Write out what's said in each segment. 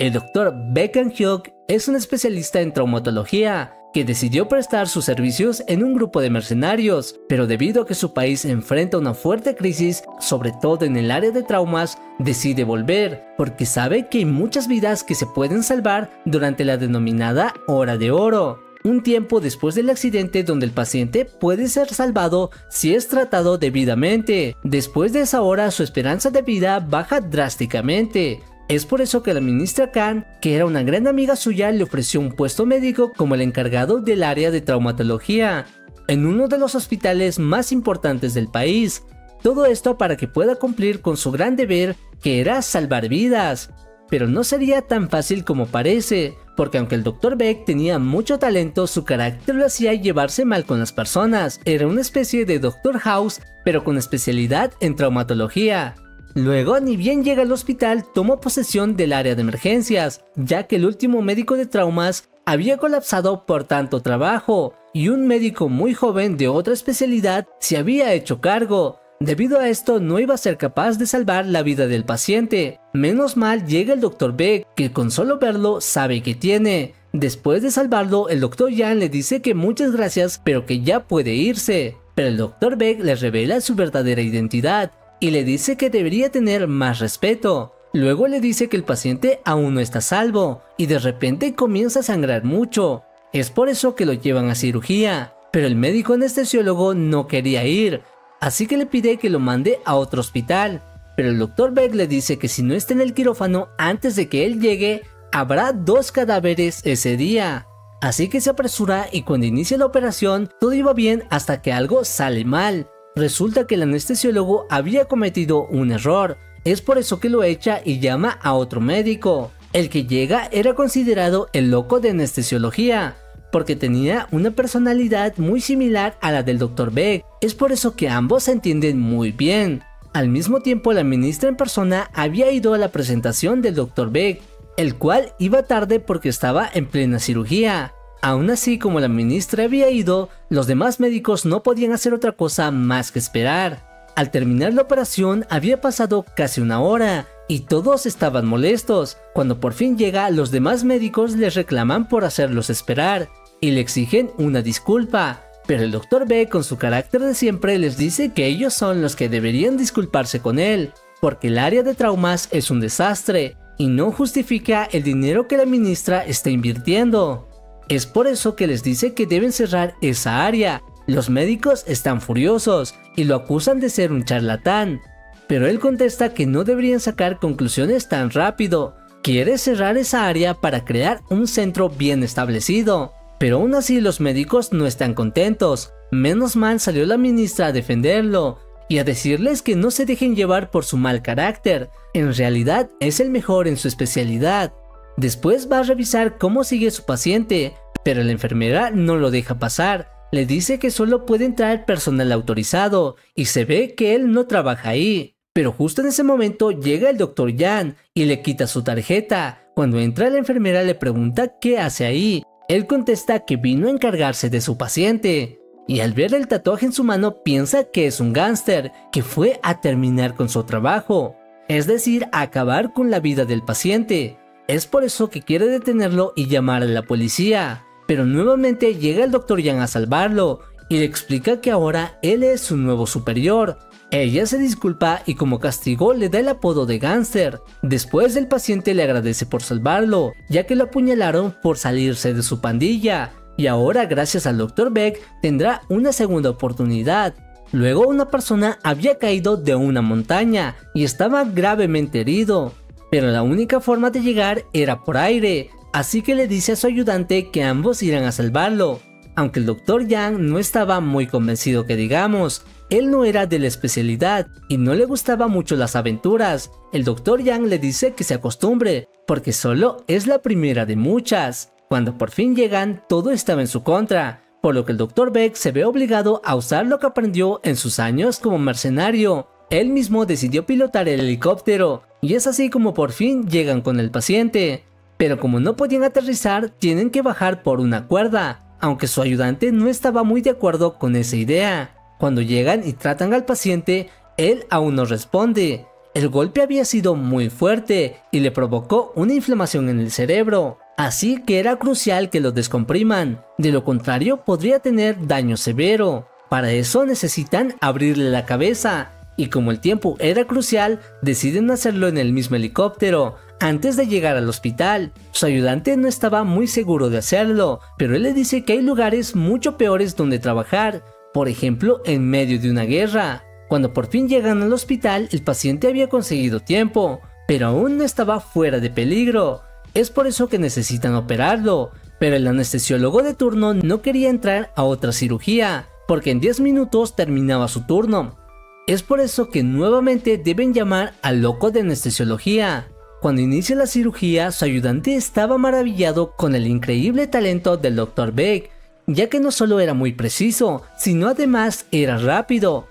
El Dr. Baek Kang-hyuk es un especialista en traumatología que decidió prestar sus servicios en un grupo de mercenarios, pero debido a que su país enfrenta una fuerte crisis, sobre todo en el área de traumas, decide volver, porque sabe que hay muchas vidas que se pueden salvar durante la denominada Hora de Oro, un tiempo después del accidente donde el paciente puede ser salvado si es tratado debidamente. Después de esa hora, su esperanza de vida baja drásticamente. Es por eso que la ministra Kang, que era una gran amiga suya, le ofreció un puesto médico como el encargado del área de traumatología, en uno de los hospitales más importantes del país. Todo esto para que pueda cumplir con su gran deber, que era salvar vidas. Pero no sería tan fácil como parece, porque aunque el Dr. Baek tenía mucho talento, su carácter lo hacía llevarse mal con las personas. Era una especie de Dr. House, pero con especialidad en traumatología. Luego, ni bien llega al hospital, tomó posesión del área de emergencias, ya que el último médico de traumas había colapsado por tanto trabajo, y un médico muy joven de otra especialidad se había hecho cargo. Debido a esto, no iba a ser capaz de salvar la vida del paciente. Menos mal llega el Dr. Baek, que con solo verlo sabe que tiene. Después de salvarlo, el Dr. Yang le dice que muchas gracias, pero que ya puede irse. Pero el Dr. Baek le revela su verdadera identidad y le dice que debería tener más respeto. Luego le dice que el paciente aún no está a salvo y de repente comienza a sangrar mucho. Es por eso que lo llevan a cirugía, pero el médico anestesiólogo no quería ir, así que le pide que lo mande a otro hospital. Pero el Dr. Baek le dice que si no está en el quirófano antes de que él llegue, habrá 2 cadáveres ese día. Así que se apresura y cuando inicia la operación todo iba bien hasta que algo sale mal. Resulta que el anestesiólogo había cometido un error, es por eso que lo echa y llama a otro médico. El que llega era considerado el loco de anestesiología, porque tenía una personalidad muy similar a la del Dr. Baek, es por eso que ambos se entienden muy bien. Al mismo tiempo, la ministra en persona había ido a la presentación del Dr. Baek, el cual iba tarde porque estaba en plena cirugía. Aún así, como la ministra había ido, los demás médicos no podían hacer otra cosa más que esperar. Al terminar la operación había pasado casi 1 hora y todos estaban molestos. Cuando por fin llega, los demás médicos les reclaman por hacerlos esperar y le exigen una disculpa. Pero el Dr. Baek, con su carácter de siempre, les dice que ellos son los que deberían disculparse con él, porque el área de traumas es un desastre y no justifica el dinero que la ministra está invirtiendo. Es por eso que les dice que deben cerrar esa área. Los médicos están furiosos y lo acusan de ser un charlatán, pero él contesta que no deberían sacar conclusiones tan rápido. Quiere cerrar esa área para crear un centro bien establecido, pero aún así los médicos no están contentos. Menos mal salió la ministra a defenderlo y a decirles que no se dejen llevar por su mal carácter. En realidad es el mejor en su especialidad. Después va a revisar cómo sigue su paciente, pero la enfermera no lo deja pasar. Le dice que solo puede entrar personal autorizado y se ve que él no trabaja ahí. Pero justo en ese momento llega el Dr. Yang y le quita su tarjeta. Cuando entra, la enfermera le pregunta qué hace ahí. Él contesta que vino a encargarse de su paciente. Y al ver el tatuaje en su mano piensa que es un gángster que fue a terminar con su trabajo, es decir, a acabar con la vida del paciente. Es por eso que quiere detenerlo y llamar a la policía, pero nuevamente llega el Dr. Yang a salvarlo y le explica que ahora él es su nuevo superior. Ella se disculpa y como castigo le da el apodo de gángster. Después el paciente le agradece por salvarlo, ya que lo apuñalaron por salirse de su pandilla, y ahora gracias al Dr. Baek tendrá una segunda oportunidad. Luego una persona había caído de una montaña y estaba gravemente herido, pero la única forma de llegar era por aire, así que le dice a su ayudante que ambos irán a salvarlo. Aunque el Dr. Yang no estaba muy convencido que digamos, él no era de la especialidad y no le gustaban mucho las aventuras. El Dr. Yang le dice que se acostumbre, porque solo es la primera de muchas. Cuando por fin llegan, todo estaba en su contra, por lo que el Dr. Baek se ve obligado a usar lo que aprendió en sus años como mercenario. Él mismo decidió pilotar el helicóptero, y es así como por fin llegan con el paciente. Pero como no podían aterrizar, tienen que bajar por una cuerda, aunque su ayudante no estaba muy de acuerdo con esa idea. Cuando llegan y tratan al paciente, él aún no responde. El golpe había sido muy fuerte y le provocó una inflamación en el cerebro, así que era crucial que lo descompriman, de lo contrario podría tener daño severo. Para eso necesitan abrirle la cabeza, y como el tiempo era crucial, deciden hacerlo en el mismo helicóptero, antes de llegar al hospital. Su ayudante no estaba muy seguro de hacerlo, pero él le dice que hay lugares mucho peores donde trabajar, por ejemplo en medio de una guerra. Cuando por fin llegan al hospital, el paciente había conseguido tiempo, pero aún no estaba fuera de peligro. Es por eso que necesitan operarlo, pero el anestesiólogo de turno no quería entrar a otra cirugía, porque en 10 minutos terminaba su turno. Es por eso que nuevamente deben llamar al loco de anestesiología. Cuando inicia la cirugía, su ayudante estaba maravillado con el increíble talento del Dr. Beck, ya que no solo era muy preciso, sino además era rápido.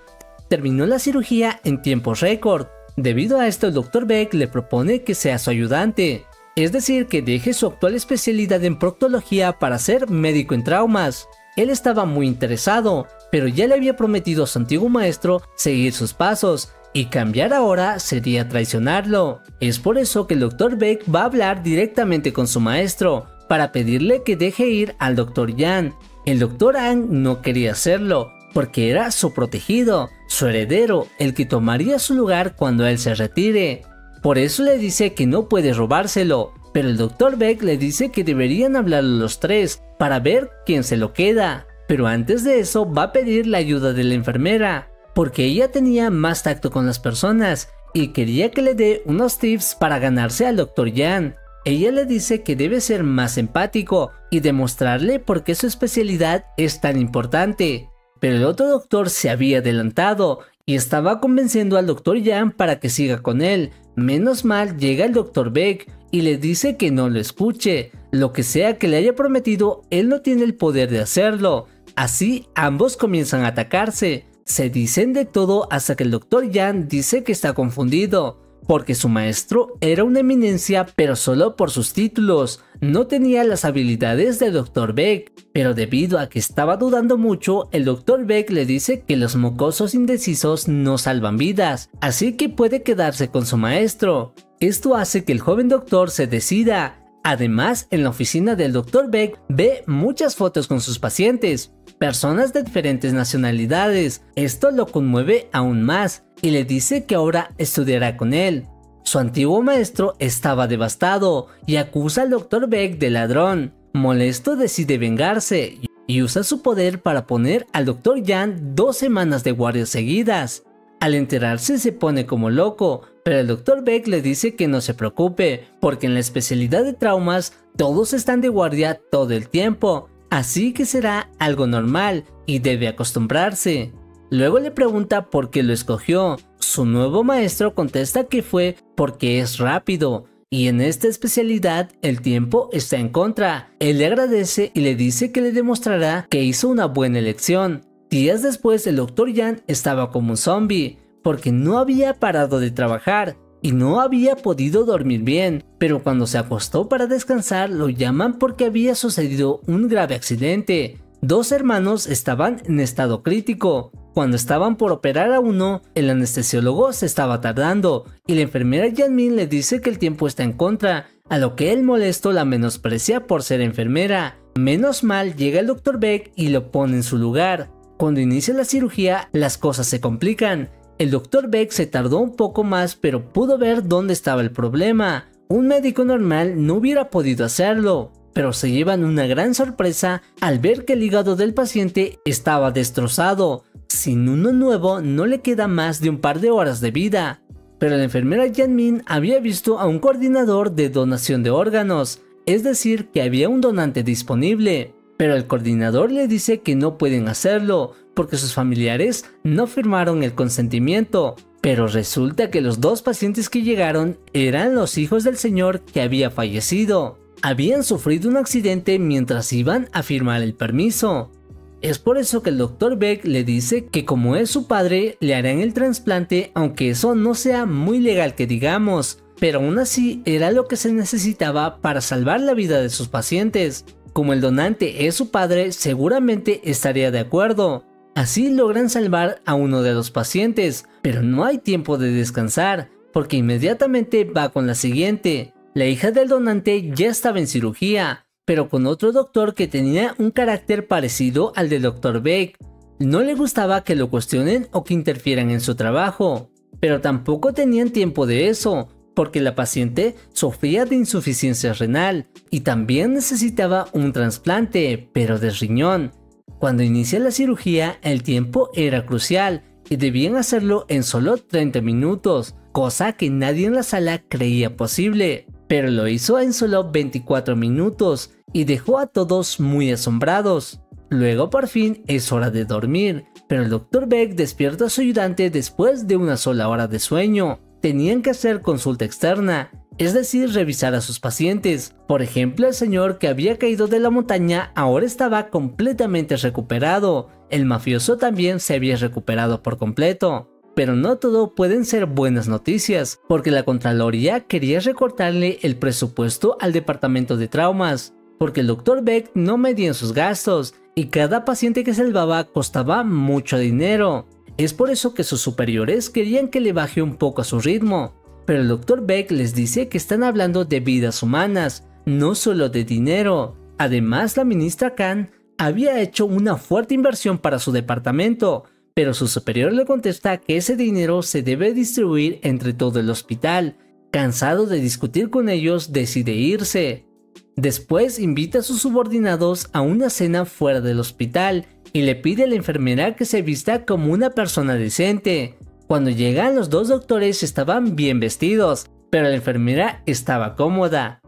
Terminó la cirugía en tiempo récord. Debido a esto, el Dr. Beck le propone que sea su ayudante, es decir, que deje su actual especialidad en proctología para ser médico en traumas. Él estaba muy interesado, pero ya le había prometido a su antiguo maestro seguir sus pasos, y cambiar ahora sería traicionarlo. Es por eso que el Dr. Beck va a hablar directamente con su maestro, para pedirle que deje ir al Dr. Yan. El Dr. Ang no quería hacerlo, porque era su protegido, su heredero, el que tomaría su lugar cuando él se retire. Por eso le dice que no puede robárselo, pero el Dr. Beck le dice que deberían hablar los tres para ver quién se lo queda. Pero antes de eso va a pedir la ayuda de la enfermera, porque ella tenía más tacto con las personas y quería que le dé unos tips para ganarse al Dr. Yan. Ella le dice que debe ser más empático y demostrarle por qué su especialidad es tan importante. Pero el otro doctor se había adelantado y estaba convenciendo al Dr. Yan para que siga con él. Menos mal llega el Dr. Beck y le dice que no lo escuche. Lo que sea que le haya prometido, él no tiene el poder de hacerlo. Así ambos comienzan a atacarse. Se dicen de todo hasta que el Dr. Yan dice que está confundido, porque su maestro era una eminencia pero solo por sus títulos. No tenía las habilidades del Dr. Beck, pero debido a que estaba dudando mucho, el Dr. Beck le dice que los mocosos indecisos no salvan vidas, así que puede quedarse con su maestro. Esto hace que el joven doctor se decida. Además, en la oficina del Dr. Beck ve muchas fotos con sus pacientes, personas de diferentes nacionalidades. Esto lo conmueve aún más y le dice que ahora estudiará con él. Su antiguo maestro estaba devastado y acusa al Dr. Beck de ladrón. Molesto, decide vengarse y usa su poder para poner al Dr. Yan 2 semanas de guardia seguidas. Al enterarse se pone como loco, pero el Dr. Beck le dice que no se preocupe, porque en la especialidad de traumas todos están de guardia todo el tiempo, así que será algo normal y debe acostumbrarse. Luego le pregunta por qué lo escogió. Su nuevo maestro contesta que fue porque es rápido, y en esta especialidad el tiempo está en contra. Él le agradece y le dice que le demostrará que hizo una buena elección. Días después, el Dr. Yan estaba como un zombie, porque no había parado de trabajar y no había podido dormir bien, pero cuando se acostó para descansar lo llaman porque había sucedido un grave accidente. 2 hermanos estaban en estado crítico. Cuando estaban por operar a uno, el anestesiólogo se estaba tardando y la enfermera Yanmin le dice que el tiempo está en contra, a lo que él molesto la menosprecia por ser enfermera. Menos mal llega el Dr. Beck y lo pone en su lugar. Cuando inicia la cirugía, las cosas se complican. El Dr. Beck se tardó un poco más, pero pudo ver dónde estaba el problema. Un médico normal no hubiera podido hacerlo, pero se llevan una gran sorpresa al ver que el hígado del paciente estaba destrozado. Sin uno nuevo, no le queda más de un par de horas de vida. Pero la enfermera Yanmin había visto a un coordinador de donación de órganos, es decir, que había un donante disponible. Pero el coordinador le dice que no pueden hacerlo, porque sus familiares no firmaron el consentimiento. Pero resulta que los 2 pacientes que llegaron eran los hijos del señor que había fallecido. Habían sufrido un accidente mientras iban a firmar el permiso. Es por eso que el Dr. Beck le dice que como es su padre, le harán el trasplante, aunque eso no sea muy legal que digamos. Pero aún así era lo que se necesitaba para salvar la vida de sus pacientes. Como el donante es su padre, seguramente estaría de acuerdo. Así logran salvar a uno de los pacientes, pero no hay tiempo de descansar, porque inmediatamente va con la siguiente. La hija del donante ya estaba en cirugía, pero con otro doctor que tenía un carácter parecido al del Dr. Beck. No le gustaba que lo cuestionen o que interfieran en su trabajo, pero tampoco tenían tiempo de eso, porque la paciente sufría de insuficiencia renal y también necesitaba un trasplante, pero de riñón. Cuando inicia la cirugía, el tiempo era crucial y debían hacerlo en solo 30 minutos, cosa que nadie en la sala creía posible, pero lo hizo en solo 24 minutos y dejó a todos muy asombrados. Luego por fin es hora de dormir, pero el Dr. Beck despierta a su ayudante después de una sola hora de sueño. Tenían que hacer consulta externa, es decir, revisar a sus pacientes. Por ejemplo, el señor que había caído de la montaña ahora estaba completamente recuperado. El mafioso también se había recuperado por completo. Pero no todo pueden ser buenas noticias, porque la Contraloría quería recortarle el presupuesto al departamento de traumas, porque el Dr. Beck no medía sus gastos y cada paciente que salvaba costaba mucho dinero. Es por eso que sus superiores querían que le baje un poco a su ritmo, pero el Dr. Beck les dice que están hablando de vidas humanas, no solo de dinero. Además, la ministra Khan había hecho una fuerte inversión para su departamento, pero su superior le contesta que ese dinero se debe distribuir entre todo el hospital. Cansado de discutir con ellos, decide irse. Después invita a sus subordinados a una cena fuera del hospital y le pide a la enfermera que se vista como una persona decente. Cuando llegan, los dos doctores estaban bien vestidos, pero la enfermera estaba cómoda.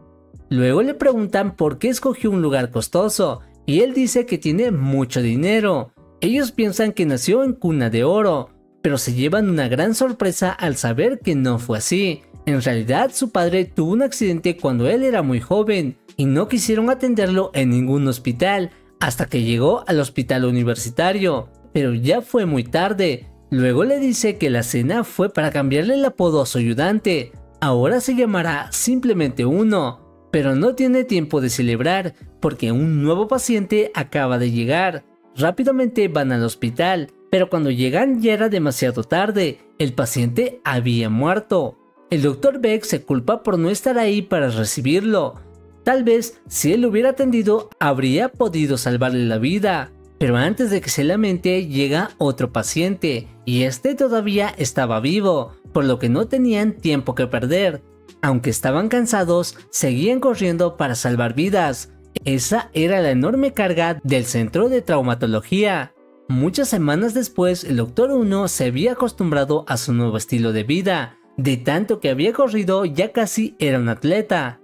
Luego le preguntan por qué escogió un lugar costoso y él dice que tiene mucho dinero. Ellos piensan que nació en cuna de oro, pero se llevan una gran sorpresa al saber que no fue así. En realidad, su padre tuvo un accidente cuando él era muy joven y no quisieron atenderlo en ningún hospital hasta que llegó al hospital universitario, pero ya fue muy tarde. Luego le dice que la cena fue para cambiarle el apodo a su ayudante. Ahora se llamará simplemente Uno, pero no tiene tiempo de celebrar porque un nuevo paciente acaba de llegar. Rápidamente van al hospital, pero cuando llegan ya era demasiado tarde. El paciente había muerto. El Dr. Beck se culpa por no estar ahí para recibirlo. Tal vez si él lo hubiera atendido habría podido salvarle la vida. Pero antes de que se lamente llega otro paciente y este todavía estaba vivo, por lo que no tenían tiempo que perder. Aunque estaban cansados, seguían corriendo para salvar vidas. Esa era la enorme carga del centro de traumatología. Muchas semanas después, el Dr. Uno se había acostumbrado a su nuevo estilo de vida. De tanto que había corrido, ya casi era un atleta.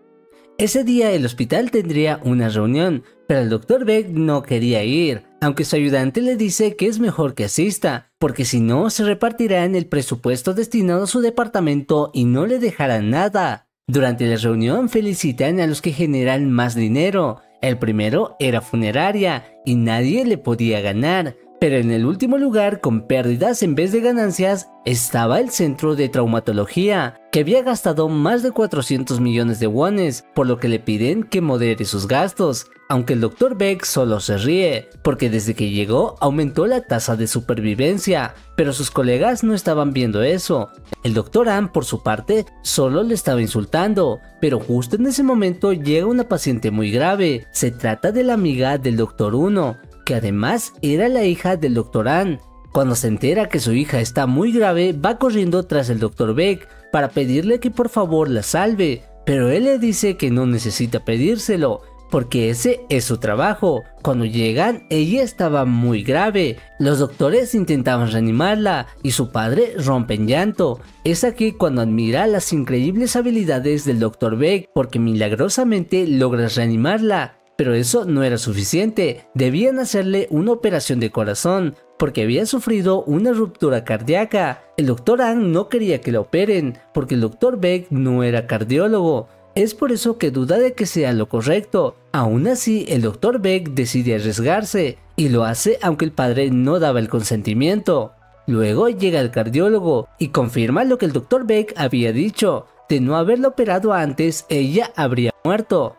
Ese día el hospital tendría una reunión, pero el Dr. Beck no quería ir, aunque su ayudante le dice que es mejor que asista, porque si no se repartirán el presupuesto destinado a su departamento y no le dejarán nada. Durante la reunión felicitan a los que generan más dinero. El primero era funeraria y nadie le podía ganar, pero en el último lugar con pérdidas en vez de ganancias estaba el centro de traumatología, que había gastado más de 400 millones de wones, por lo que le piden que modere sus gastos, aunque el Dr. Beck solo se ríe, porque desde que llegó aumentó la tasa de supervivencia, pero sus colegas no estaban viendo eso. El Dr. An, por su parte, solo le estaba insultando, pero justo en ese momento llega una paciente muy grave. Se trata de la amiga del Dr. Uno, que además era la hija del Dr. An. Cuando se entera que su hija está muy grave, va corriendo tras el Dr. Beck para pedirle que por favor la salve, pero él le dice que no necesita pedírselo, porque ese es su trabajo. Cuando llegan, ella estaba muy grave. Los doctores intentaban reanimarla y su padre rompe en llanto. Es aquí cuando admira las increíbles habilidades del Dr. Beck, porque milagrosamente logra reanimarla. Pero eso no era suficiente, debían hacerle una operación de corazón, porque había sufrido una ruptura cardíaca. El Dr. An no quería que la operen, porque el Dr. Beck no era cardiólogo. Es por eso que duda de que sea lo correcto. Aún así, el Dr. Beck decide arriesgarse, y lo hace aunque el padre no daba el consentimiento. Luego llega el cardiólogo, y confirma lo que el Dr. Beck había dicho. De no haberla operado antes, ella habría muerto.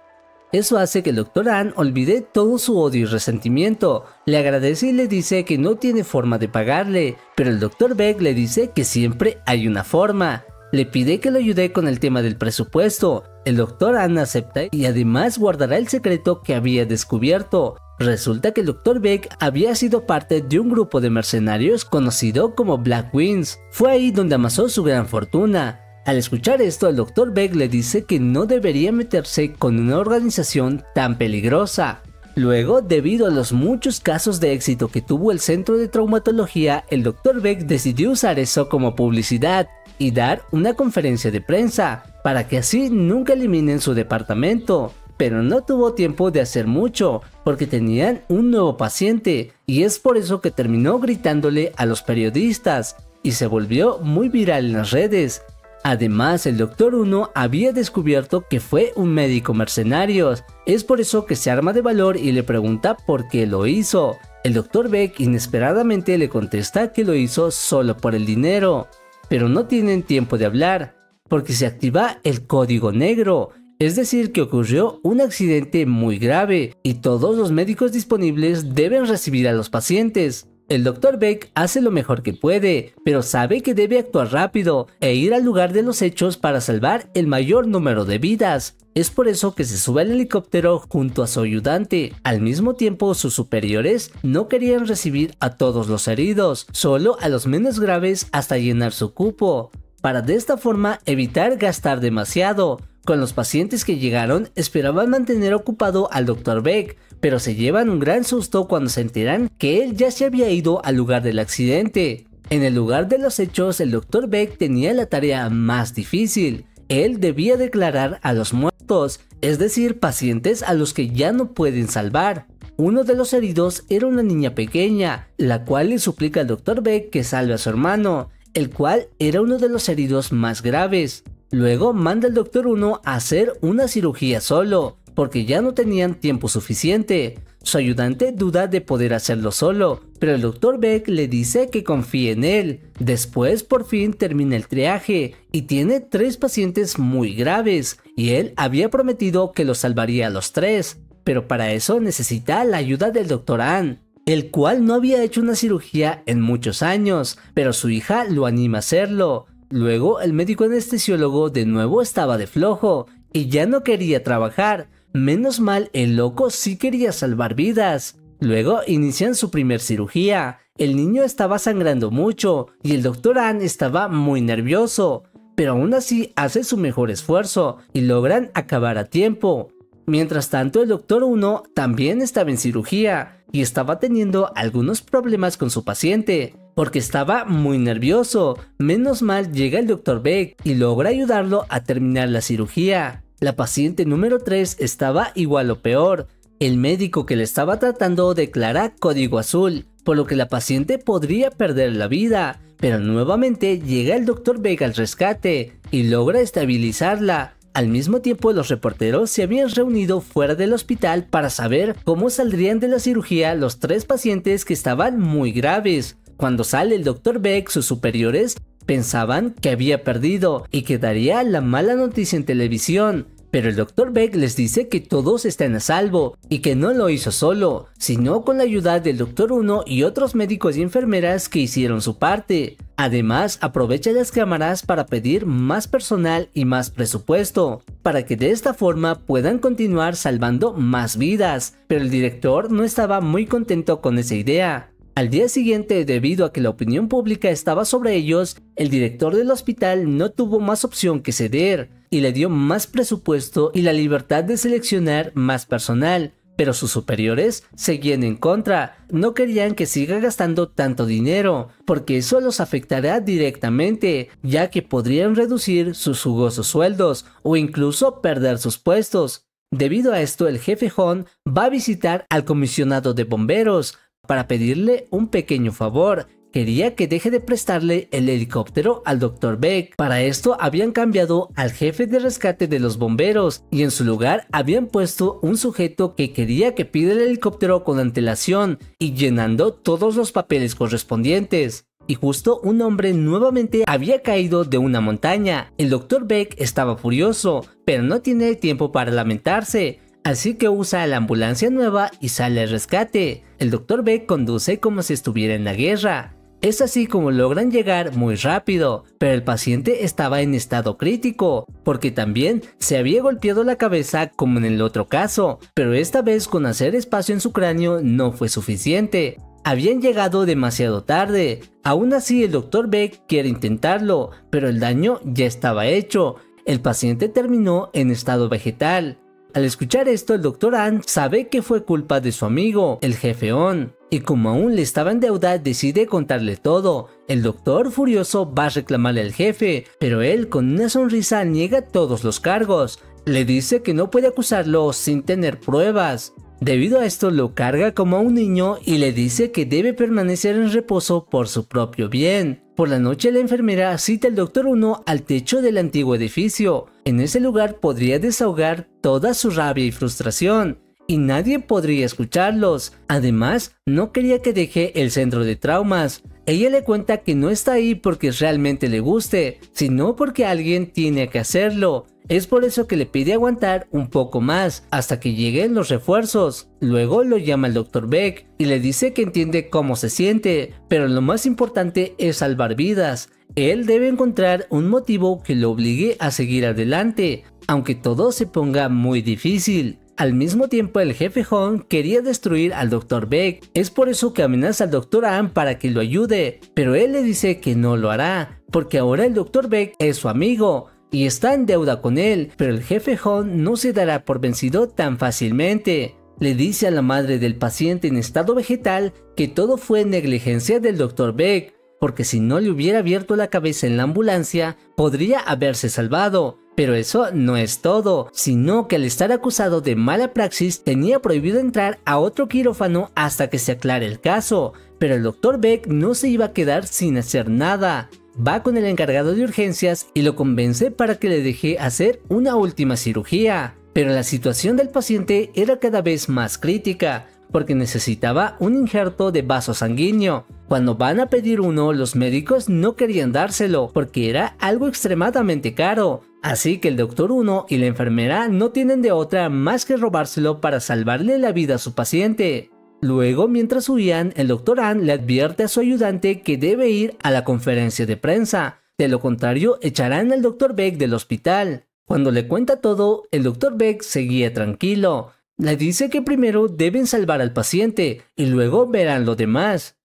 Eso hace que el Dr. An olvide todo su odio y resentimiento. Le agradece y le dice que no tiene forma de pagarle, pero el Dr. Beck le dice que siempre hay una forma. Le pide que lo ayude con el tema del presupuesto. El Dr. Ann acepta y además guardará el secreto que había descubierto. Resulta que el Dr. Beck había sido parte de un grupo de mercenarios conocido como Black Wings. Fue ahí donde amasó su gran fortuna. Al escuchar esto, el Dr. Beck le dice que no debería meterse con una organización tan peligrosa. Luego, debido a los muchos casos de éxito que tuvo el centro de traumatología, el Dr. Beck decidió usar eso como publicidad y dar una conferencia de prensa, para que así nunca eliminen su departamento. Pero no tuvo tiempo de hacer mucho, porque tenían un nuevo paciente, y es por eso que terminó gritándole a los periodistas, y se volvió muy viral en las redes. Además, el Dr. 1 había descubierto que fue un médico mercenario, es por eso que se arma de valor y le pregunta por qué lo hizo. El Dr. Beck inesperadamente le contesta que lo hizo solo por el dinero. Pero no tienen tiempo de hablar, porque se activa el código negro, es decir que ocurrió un accidente muy grave y todos los médicos disponibles deben recibir a los pacientes. El Dr. Beck hace lo mejor que puede, pero sabe que debe actuar rápido e ir al lugar de los hechos para salvar el mayor número de vidas. Es por eso que se sube al helicóptero junto a su ayudante. Al mismo tiempo, sus superiores no querían recibir a todos los heridos, solo a los menos graves hasta llenar su cupo, para de esta forma evitar gastar demasiado. Con los pacientes que llegaron, esperaban mantener ocupado al Dr. Beck, pero se llevan un gran susto cuando se enteran que él ya se había ido al lugar del accidente. En el lugar de los hechos, el Dr. Beck tenía la tarea más difícil. Él debía declarar a los muertos, es decir, pacientes a los que ya no pueden salvar. Uno de los heridos era una niña pequeña, la cual le suplica al Dr. Beck que salve a su hermano, el cual era uno de los heridos más graves. Luego manda al Dr. 1 a hacer una cirugía solo, porque ya no tenían tiempo suficiente. Su ayudante duda de poder hacerlo solo, pero el Dr. Beck le dice que confíe en él. Después por fin termina el triaje y tiene 3 pacientes muy graves, y él había prometido que los salvaría a los 3, pero para eso necesita la ayuda del Dr. Ann, el cual no había hecho una cirugía en muchos años, pero su hija lo anima a hacerlo. Luego el médico anestesiólogo de nuevo estaba de flojo y ya no quería trabajar. Menos mal, el loco sí quería salvar vidas. Luego inician su primer cirugía. El niño estaba sangrando mucho y el Dr. Ann estaba muy nervioso, pero aún así hace su mejor esfuerzo y logran acabar a tiempo. Mientras tanto, el Dr. 1 también estaba en cirugía y estaba teniendo algunos problemas con su paciente, porque estaba muy nervioso. Menos mal llega el Dr. Beck y logra ayudarlo a terminar la cirugía. La paciente número 3 estaba igual o peor. El médico que le estaba tratando declara código azul, por lo que la paciente podría perder la vida, pero nuevamente llega el Dr. Beck al rescate y logra estabilizarla. Al mismo tiempo, los reporteros se habían reunido fuera del hospital para saber cómo saldrían de la cirugía los 3 pacientes que estaban muy graves. Cuando sale el Dr. Beck, sus superiores pensaban que había perdido y que daría la mala noticia en televisión, pero el Dr. Beck les dice que todos están a salvo y que no lo hizo solo, sino con la ayuda del Dr. 1 y otros médicos y enfermeras que hicieron su parte. Además, aprovecha las cámaras para pedir más personal y más presupuesto, para que de esta forma puedan continuar salvando más vidas, pero el director no estaba muy contento con esa idea. Al día siguiente, debido a que la opinión pública estaba sobre ellos, el director del hospital no tuvo más opción que ceder y le dio más presupuesto y la libertad de seleccionar más personal, pero sus superiores seguían en contra. No querían que siga gastando tanto dinero, porque eso los afectará directamente, ya que podrían reducir sus jugosos sueldos o incluso perder sus puestos. Debido a esto, el jefe Hon va a visitar al comisionado de bomberos para pedirle un pequeño favor. Quería que deje de prestarle el helicóptero al Dr. Beck. Para esto habían cambiado al jefe de rescate de los bomberos y en su lugar habían puesto un sujeto que quería que pida el helicóptero con antelación y llenando todos los papeles correspondientes. Y justo un hombre nuevamente había caído de una montaña. El Dr. Beck estaba furioso, pero no tiene tiempo para lamentarse. Así que usa la ambulancia nueva y sale al rescate. El Dr. Beck conduce como si estuviera en la guerra. Es así como logran llegar muy rápido, pero el paciente estaba en estado crítico, porque también se había golpeado la cabeza como en el otro caso, pero esta vez con hacer espacio en su cráneo no fue suficiente. Habían llegado demasiado tarde. Aún así el Dr. Beck quiere intentarlo, pero el daño ya estaba hecho. El paciente terminó en estado vegetal. Al escuchar esto, el Dr. An sabe que fue culpa de su amigo, el jefe On, y como aún le estaba en deuda, decide contarle todo. El doctor furioso va a reclamarle al jefe, pero él con una sonrisa niega todos los cargos. Le dice que no puede acusarlo sin tener pruebas. Debido a esto lo carga como a un niño y le dice que debe permanecer en reposo por su propio bien. Por la noche la enfermera cita al Dr. 1 al techo del antiguo edificio. En ese lugar podría desahogar toda su rabia y frustración, y nadie podría escucharlos. Además, no quería que deje el centro de traumas. Ella le cuenta que no está ahí porque realmente le guste, sino porque alguien tiene que hacerlo. Es por eso que le pide aguantar un poco más, hasta que lleguen los refuerzos. Luego lo llama el Dr. Beck y le dice que entiende cómo se siente, pero lo más importante es salvar vidas. Él debe encontrar un motivo que lo obligue a seguir adelante, aunque todo se ponga muy difícil. Al mismo tiempo el jefe Hong quería destruir al Dr. Beck, es por eso que amenaza al Dr. An para que lo ayude, pero él le dice que no lo hará, porque ahora el Dr. Beck es su amigo y está en deuda con él, pero el jefe Hong no se dará por vencido tan fácilmente. Le dice a la madre del paciente en estado vegetal que todo fue negligencia del Dr. Beck, porque si no le hubiera abierto la cabeza en la ambulancia, podría haberse salvado. Pero eso no es todo, sino que al estar acusado de mala praxis tenía prohibido entrar a otro quirófano hasta que se aclare el caso. Pero el Dr. Beck no se iba a quedar sin hacer nada. Va con el encargado de urgencias y lo convence para que le deje hacer una última cirugía. Pero la situación del paciente era cada vez más crítica, porque necesitaba un injerto de vaso sanguíneo. Cuando van a pedir uno, los médicos no querían dárselo, porque era algo extremadamente caro. Así que el Dr. 1 y la enfermera no tienen de otra más que robárselo para salvarle la vida a su paciente. Luego, mientras huían, el Dr. An le advierte a su ayudante que debe ir a la conferencia de prensa. De lo contrario, echarán al Dr. Beck del hospital. Cuando le cuenta todo, el Dr. Beck seguía tranquilo. Le dice que primero deben salvar al paciente y luego verán lo demás.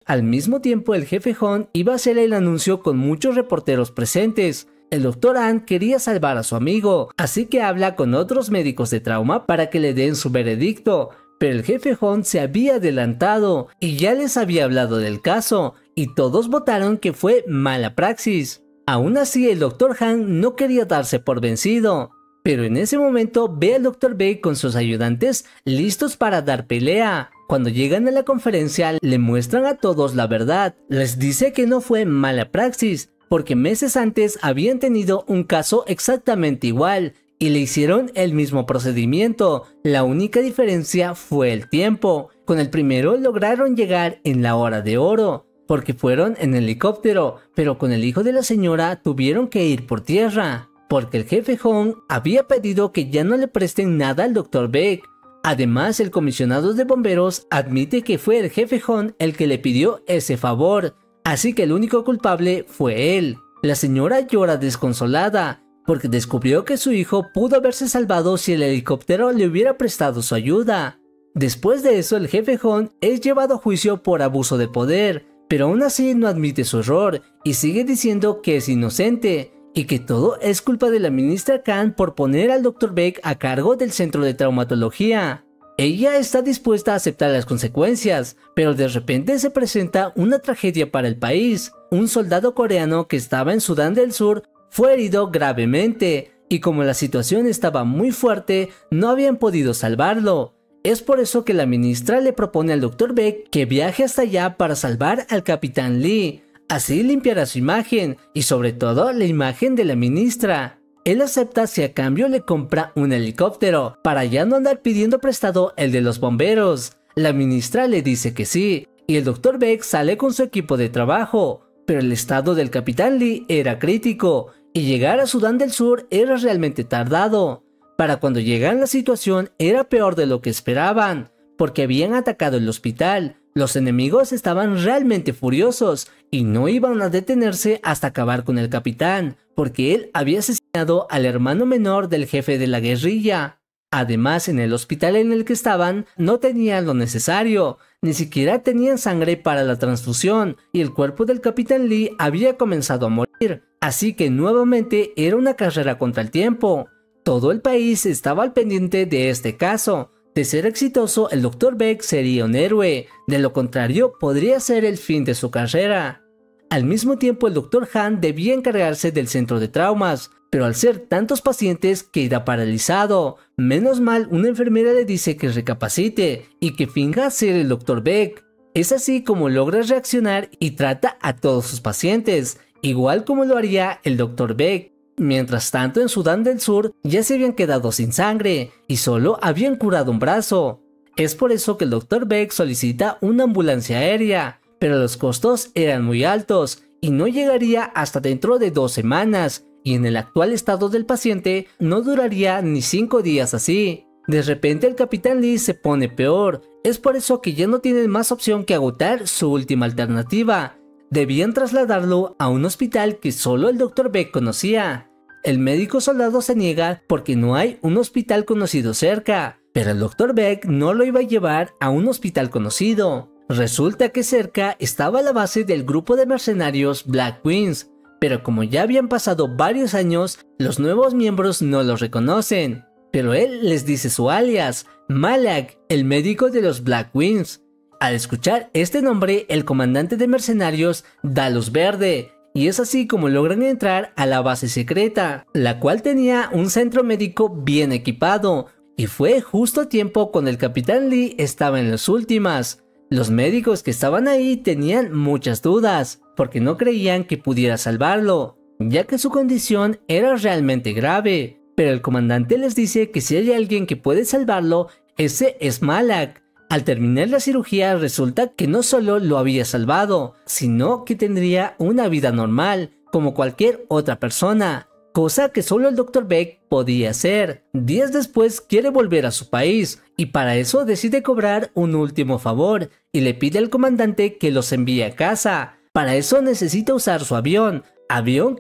Al mismo tiempo, el jefe Hong iba a hacer el anuncio con muchos reporteros presentes. El Dr. An quería salvar a su amigo, así que habla con otros médicos de trauma para que le den su veredicto. Pero el jefe Hong se había adelantado y ya les había hablado del caso, y todos votaron que fue mala praxis. Aún así, el Dr. Han no quería darse por vencido. Pero en ese momento ve al Dr. Beck con sus ayudantes listos para dar pelea. Cuando llegan a la conferencia le muestran a todos la verdad. Les dice que no fue mala praxis, porque meses antes habían tenido un caso exactamente igual y le hicieron el mismo procedimiento. La única diferencia fue el tiempo. Con el primero lograron llegar en la hora de oro, porque fueron en helicóptero, pero con el hijo de la señora tuvieron que ir por tierra, porque el jefe Hong había pedido que ya no le presten nada al Dr. Beck. Además, el comisionado de bomberos admite que fue el jefe Hong el que le pidió ese favor, así que el único culpable fue él. La señora llora desconsolada, porque descubrió que su hijo pudo haberse salvado si el helicóptero le hubiera prestado su ayuda. Después de eso, el jefe Hong es llevado a juicio por abuso de poder, pero aún así no admite su error y sigue diciendo que es inocente y que todo es culpa de la ministra Khan por poner al Dr. Beck a cargo del centro de traumatología. Ella está dispuesta a aceptar las consecuencias, pero de repente se presenta una tragedia para el país. Un soldado coreano que estaba en Sudán del Sur fue herido gravemente, y como la situación estaba muy fuerte, no habían podido salvarlo. Es por eso que la ministra le propone al Dr. Beck que viaje hasta allá para salvar al capitán Lee. Así limpiará su imagen, y sobre todo la imagen de la ministra. Él acepta si a cambio le compra un helicóptero, para ya no andar pidiendo prestado el de los bomberos. La ministra le dice que sí, y el Dr. Beck sale con su equipo de trabajo. Pero el estado del capitán Lee era crítico, y llegar a Sudán del Sur era realmente tardado. Para cuando llegan la situación era peor de lo que esperaban, porque habían atacado el hospital, Los enemigos estaban realmente furiosos y no iban a detenerse hasta acabar con el capitán, porque él había asesinado al hermano menor del jefe de la guerrilla. Además, en el hospital en el que estaban no tenían lo necesario, ni siquiera tenían sangre para la transfusión, y el cuerpo del capitán Lee había comenzado a morir, así que nuevamente era una carrera contra el tiempo. Todo el país estaba al pendiente de este caso. De ser exitoso, el Dr. Beck sería un héroe, de lo contrario podría ser el fin de su carrera. Al mismo tiempo, el Dr. Han debía encargarse del centro de traumas, pero al ser tantos pacientes queda paralizado. Menos mal, una enfermera le dice que recapacite y que finja ser el Dr. Beck. Es así como logra reaccionar y trata a todos sus pacientes, igual como lo haría el Dr. Beck. Mientras tanto, en Sudán del Sur ya se habían quedado sin sangre y solo habían curado un brazo. Es por eso que el Dr. Beck solicita una ambulancia aérea, pero los costos eran muy altos y no llegaría hasta dentro de 2 semanas, y en el actual estado del paciente no duraría ni 5 días así. De repente el capitán Lee se pone peor, es por eso que ya no tienen más opción que agotar su última alternativa. Debían trasladarlo a un hospital que solo el Dr. Beck conocía. El médico soldado se niega porque no hay un hospital conocido cerca, pero el Dr. Beck no lo iba a llevar a un hospital conocido. Resulta que cerca estaba la base del grupo de mercenarios Black Wings, pero como ya habían pasado varios años, los nuevos miembros no los reconocen. Pero él les dice su alias, Malak, el médico de los Black Wings. Al escuchar este nombre, el comandante de mercenarios da luz verde, y es así como logran entrar a la base secreta, la cual tenía un centro médico bien equipado, y fue justo a tiempo cuando el capitán Lee estaba en las últimas. Los médicos que estaban ahí tenían muchas dudas, porque no creían que pudiera salvarlo, ya que su condición era realmente grave, pero el comandante les dice que si hay alguien que puede salvarlo, ese es Malak. Al terminar la cirugía resulta que no solo lo había salvado, sino que tendría una vida normal, como cualquier otra persona, cosa que solo el Dr. Beck podía hacer. Días después quiere volver a su país, y para eso decide cobrar un último favor, y le pide al comandante que los envíe a casa. Para eso necesita usar su avión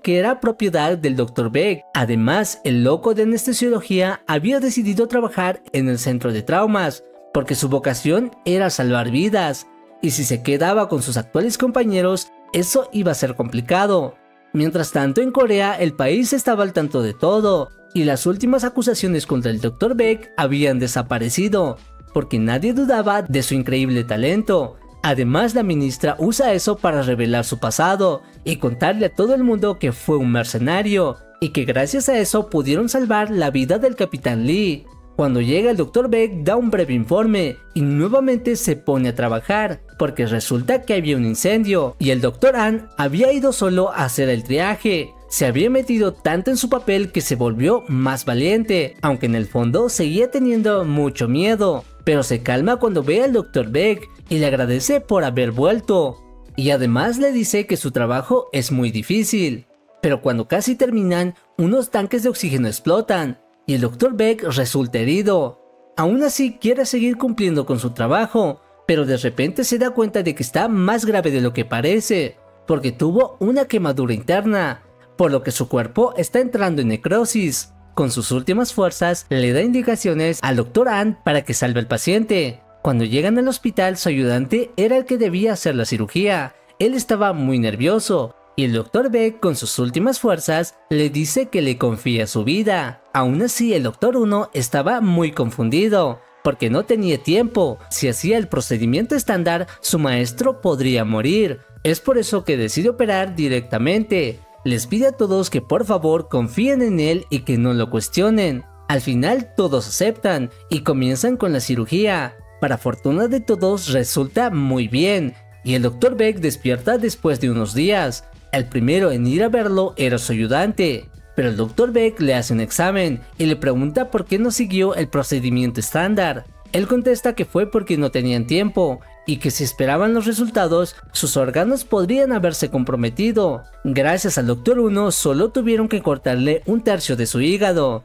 que era propiedad del Dr. Beck. Además, el loco de anestesiología había decidido trabajar en el centro de traumas, porque su vocación era salvar vidas, y si se quedaba con sus actuales compañeros, eso iba a ser complicado. Mientras tanto, en Corea el país estaba al tanto de todo, y las últimas acusaciones contra el Dr. Beck habían desaparecido, porque nadie dudaba de su increíble talento. Además, la ministra usa eso para revelar su pasado y contarle a todo el mundo que fue un mercenario, y que gracias a eso pudieron salvar la vida del capitán Lee. Cuando llega el Dr. Beck da un breve informe y nuevamente se pone a trabajar, porque resulta que había un incendio y el Dr. Han había ido solo a hacer el triaje. Se había metido tanto en su papel que se volvió más valiente, aunque en el fondo seguía teniendo mucho miedo, pero se calma cuando ve al Dr. Beck y le agradece por haber vuelto, y además le dice que su trabajo es muy difícil. Pero cuando casi terminan, unos tanques de oxígeno explotan y el Dr. Beck resulta herido. Aún así quiere seguir cumpliendo con su trabajo, pero de repente se da cuenta de que está más grave de lo que parece, porque tuvo una quemadura interna, por lo que su cuerpo está entrando en necrosis. Con sus últimas fuerzas le da indicaciones al Dr. Han para que salve al paciente. Cuando llegan al hospital, su ayudante era el que debía hacer la cirugía. Él estaba muy nervioso, y el Dr. Beck, con sus últimas fuerzas, le dice que le confía su vida. Aún así, el Dr. 1 estaba muy confundido, porque no tenía tiempo. Si hacía el procedimiento estándar, su maestro podría morir. Es por eso que decide operar directamente. Les pide a todos que por favor confíen en él y que no lo cuestionen. Al final todos aceptan y comienzan con la cirugía. Para fortuna de todos resulta muy bien, y el Dr. Beck despierta después de unos días. El primero en ir a verlo era su ayudante, pero el Dr. Beck le hace un examen y le pregunta por qué no siguió el procedimiento estándar. Él contesta que fue porque no tenían tiempo y que si esperaban los resultados, sus órganos podrían haberse comprometido. Gracias al Dr. 1 solo tuvieron que cortarle un tercio de su hígado.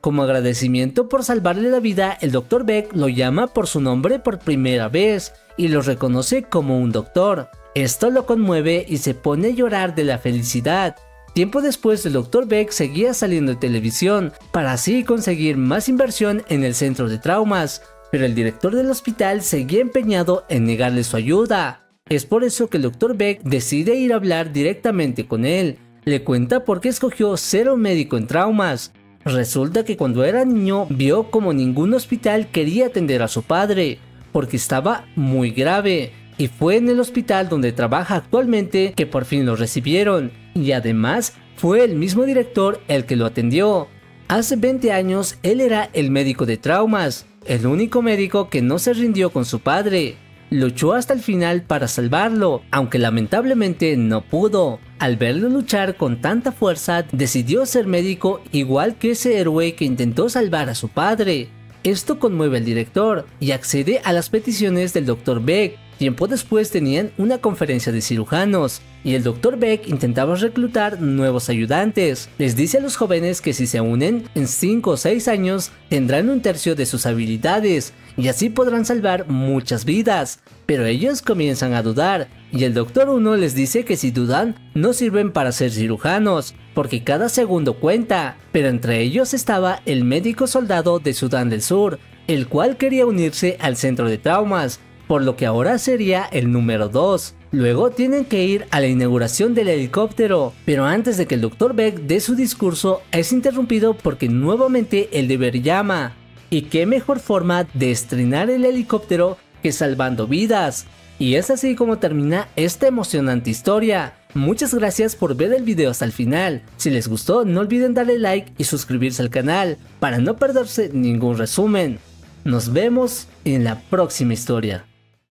Como agradecimiento por salvarle la vida, el Dr. Beck lo llama por su nombre por primera vez y lo reconoce como un doctor. Esto lo conmueve y se pone a llorar de la felicidad. Tiempo después, el Dr. Beck seguía saliendo en televisión para así conseguir más inversión en el centro de traumas, pero el director del hospital seguía empeñado en negarle su ayuda. Es por eso que el Dr. Beck decide ir a hablar directamente con él. Le cuenta por qué escogió ser un médico en traumas. Resulta que cuando era niño vio como ningún hospital quería atender a su padre, porque estaba muy grave, y fue en el hospital donde trabaja actualmente que por fin lo recibieron, y además fue el mismo director el que lo atendió. Hace 20 años él era el médico de traumas, el único médico que no se rindió con su padre. Luchó hasta el final para salvarlo, aunque lamentablemente no pudo. Al verlo luchar con tanta fuerza, decidió ser médico igual que ese héroe que intentó salvar a su padre. Esto conmueve al director y accede a las peticiones del Dr. Beck. Tiempo después tenían una conferencia de cirujanos y el Dr. Beck intentaba reclutar nuevos ayudantes. Les dice a los jóvenes que si se unen en 5 o 6 años tendrán un tercio de sus habilidades y así podrán salvar muchas vidas. Pero ellos comienzan a dudar y el Dr. 1 les dice que si dudan no sirven para ser cirujanos porque cada segundo cuenta. Pero entre ellos estaba el médico soldado de Sudán del Sur, el cual quería unirse al centro de traumas, por lo que ahora sería el número 2. Luego tienen que ir a la inauguración del helicóptero, pero antes de que el Dr. Beck dé su discurso es interrumpido porque nuevamente el deber llama. Y qué mejor forma de estrenar el helicóptero que salvando vidas. Y es así como termina esta emocionante historia. Muchas gracias por ver el video hasta el final. Si les gustó no olviden darle like y suscribirse al canal para no perderse ningún resumen. Nos vemos en la próxima historia.